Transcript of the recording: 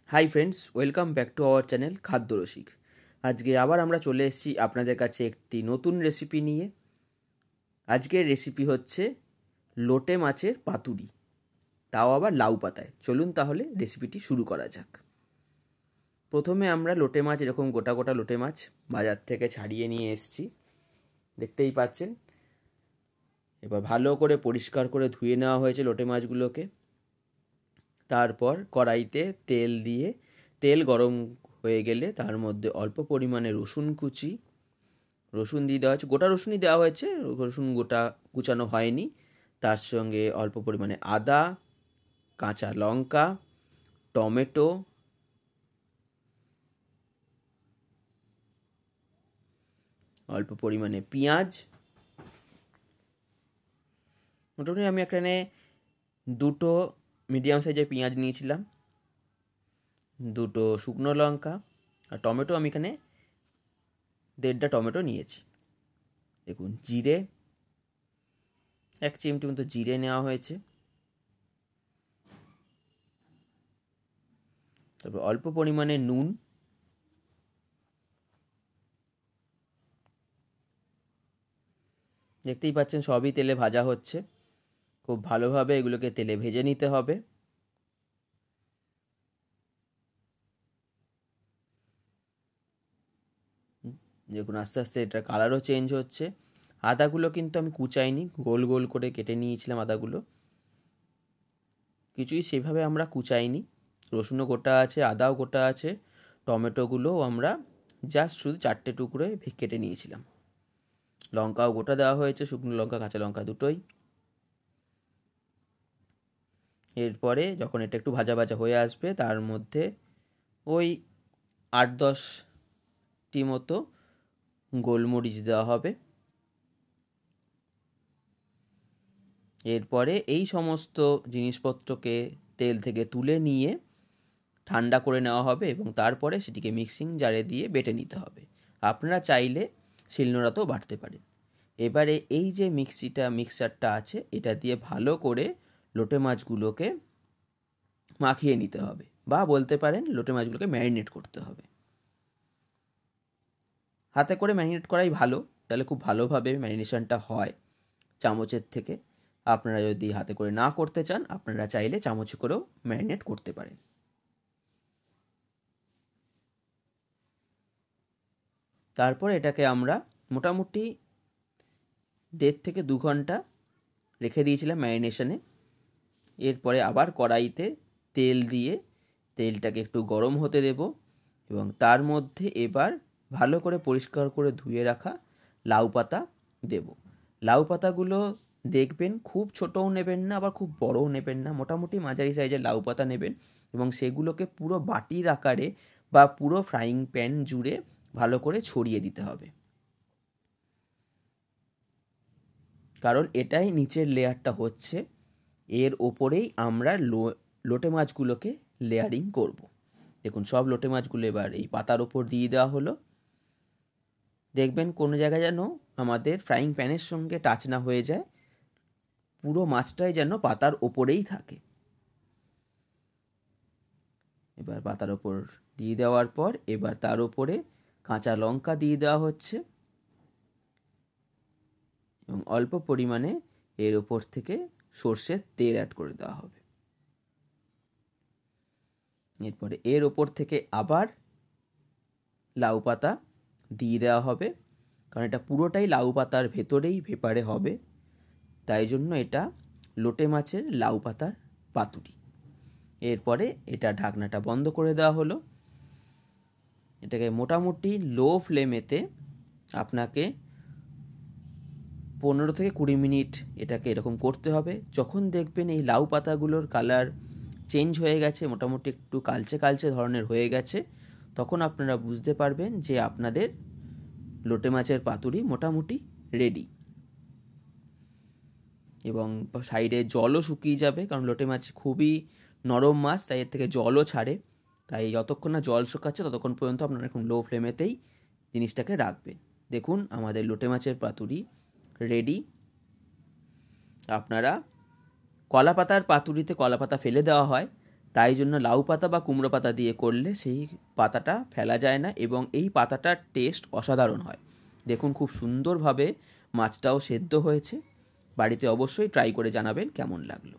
Hi friends, welcome back to our channel খাদ্য রসিক। আজকে আবার আমরা চলে এসেছি আপনাদের কাছে একটি নতুন রেসিপি নিয়ে। আজকের রেসিপি হচ্ছে লোটে মাছের পাতুরি, তাও আবার লাউ পাতায়। চলুন তাহলে রেসিপিটি শুরু করা যাক। প্রথমে আমরা লোটে মাছ, এরকম গোটা গোটা লোটে মাছ বাজার থেকে ছাড়িয়ে নিয়ে এসেছি, দেখতেই পাচ্ছেন। এবার ভালো করে পরিষ্কার করে ধুয়ে নেওয়া হয়েছে লোটে মাছগুলোকে। তারপর কড়াইতে তেল দিয়ে, তেল গরম হয়ে গেলে তার মধ্যে অল্প পরিমাণে রসুন কুচি, রসুন দিয়ে দেওয়া হয়েছে, গোটা রসুনই দেওয়া হয়েছে, রসুন গোটা কুচানো হয়নি। তার সঙ্গে অল্প পরিমাণে আদা, কাঁচা লঙ্কা, টমেটো, অল্প পরিমাণে পেঁয়াজ। মোটামুটি আমি এখানে দুটো মিডিয়াম সাইজের পেঁয়াজ নিয়েছিলাম, দুটো শুকনো লঙ্কা, আর টমেটো আমি এখানে 1.5টা টমেটো নিয়েছি। দেখুন, জিরে 1 চিমটি মতো জিরে নেওয়া হয়েছে। তারপর অল্প পরিমাণে নুন, দেখতেই পাচ্ছেন সবই তেলে ভাজা হচ্ছে। খুব ভালোভাবে এগুলোকে তেলে ভেজে নিতে হবে। দেখুন আস্তে আস্তে এটার কালারও চেঞ্জ হচ্ছে। আদাগুলো কিন্তু আমি কুচাইনি, গোল গোল করে কেটে নিয়েছিলাম আদাগুলো, কিছুই সেভাবে আমরা কুচাইনি। রসুনও গোটা আছে, আদাও গোটা আছে, টমেটোগুলোও আমরা জাস্ট শুধু 4টে টুকরোয় কেটে নিয়েছিলাম। লঙ্কাও গোটা দেওয়া হয়েছে, শুকনো লঙ্কা কাঁচা লঙ্কা দুটোই। এরপরে যখন এটা একটু ভাজা ভাজা হয়ে আসবে, তার মধ্যে ওই 8-10টি মতো গোলমরিচ দেওয়া হবে। এরপরে এই সমস্ত জিনিসপত্রকে তেল থেকে তুলে নিয়ে ঠান্ডা করে নেওয়া হবে এবং তারপরে সেটিকে মিক্সিং জারে দিয়ে বেটে নিতে হবে। আপনারা চাইলে শিলনোড়াতেও বাটতে পারেন। এবারে এই যে মিক্সচারটা আছে, এটা দিয়ে ভালো করে লোটে মাছগুলোকে মাখিয়ে নিতে হবে, বা বলতে পারেন লোটে মাছগুলোকে ম্যারিনেট করতে হবে। হাতে করে ম্যারিনেট করাই ভালো, তাহলে খুব ভালোভাবে ম্যারিনেশনটা হয় চামচের থেকে। আপনারা যদি হাতে করে না করতে চান, আপনারা চাইলে চামচে করেও ম্যারিনেট করতে পারেন। তারপর এটাকে আমরা মোটামুটি 1.5 থেকে 2 ঘন্টা রেখে দিয়েছিলাম ম্যারিনেশনে। এরপরে আবার কড়াইতে তেল দিয়ে তেলটাকে একটু গরম হতে দেব এবং তার মধ্যে এবার ভালো করে পরিষ্কার করে ধুয়ে রাখা লাউ পাতা দেব। লাউ পাতাগুলো দেখবেন খুব ছোটও নেবেন না, আবার খুব বড়ও নেবেন না, মোটামুটি মাঝারি সাইজের লাউ পাতা নেবেন এবং সেগুলোকে পুরো বাটির আকারে বা পুরো ফ্রাইং প্যান জুড়ে ভালো করে ছড়িয়ে দিতে হবে, কারণ এটাই নিচের লেয়ারটা হচ্ছে। এর ওপরেই আমরা লোটে মাছগুলোকে লেয়ারিং করব। দেখুন, সব লোটে মাছগুলো এবার এই পাতার ওপর দিয়ে দেওয়া হলো। দেখবেন কোনো জায়গায় যেন আমাদের ফ্রাইং প্যানের সঙ্গে টাচ না হয়ে যায়, পুরো মাছটাই যেন পাতার ওপরেই থাকে। এবার পাতার ওপর দিয়ে দেওয়ার পর এবার তার উপরে কাঁচা লঙ্কা দিয়ে দেওয়া হচ্ছে এবং অল্প পরিমাণে এর ওপর থেকে সর্ষের তেল অ্যাড করে দেওয়া হবে। এরপরে এর ওপর থেকে আবার লাউ পাতা দিয়ে দেওয়া হবে, কারণ এটা পুরোটাই লাউ পাতার ভেতরেই ভেপারে হবে, তাই জন্য এটা লোটে মাছের লাউ পাতার পাতুরি। এরপরে এটা ঢাকনাটা বন্ধ করে দেওয়া হলো। এটাকে মোটামুটি লো ফ্লেমেতে আপনাকে 15 থেকে 20 মিনিট এটাকে এরকম করতে হবে। যখন দেখবেন এই লাউ পাতাগুলোর কালার চেঞ্জ হয়ে গেছে, মোটামুটি একটু কালচে কালচে ধরনের হয়ে গেছে, তখন আপনারা বুঝতে পারবেন যে আপনাদের লোটে মাছের পাতুরি মোটামুটি রেডি। এবং সাইডে জলও শুকিয়ে যাবে, কারণ লোটে মাছ খুবই নরম মাছ, তাই এর থেকে জলও ছাড়ে। তাই যতক্ষণ না জল শুকাচ্ছে ততক্ষণ পর্যন্ত আপনারা এখন লো ফ্লেমেতেই জিনিসটাকে রাখবেন। দেখুন, আমাদের লোটে মাছের পাতুরি রেডি। আপনারা কলা পাতার পাতুরিতে কলা পাতা ফেলে দেওয়া হয়, তাই জন্য লাউ পাতা বা কুমড়ো পাতা দিয়ে করলে সেই পাতাটা ফেলা যায় না এবং এই পাতাটার টেস্ট অসাধারণ হয়। দেখুন খুব সুন্দরভাবে মাছটাও সেদ্ধ হয়েছে। বাড়িতে অবশ্যই ট্রাই করে জানাবেন কেমন লাগলো।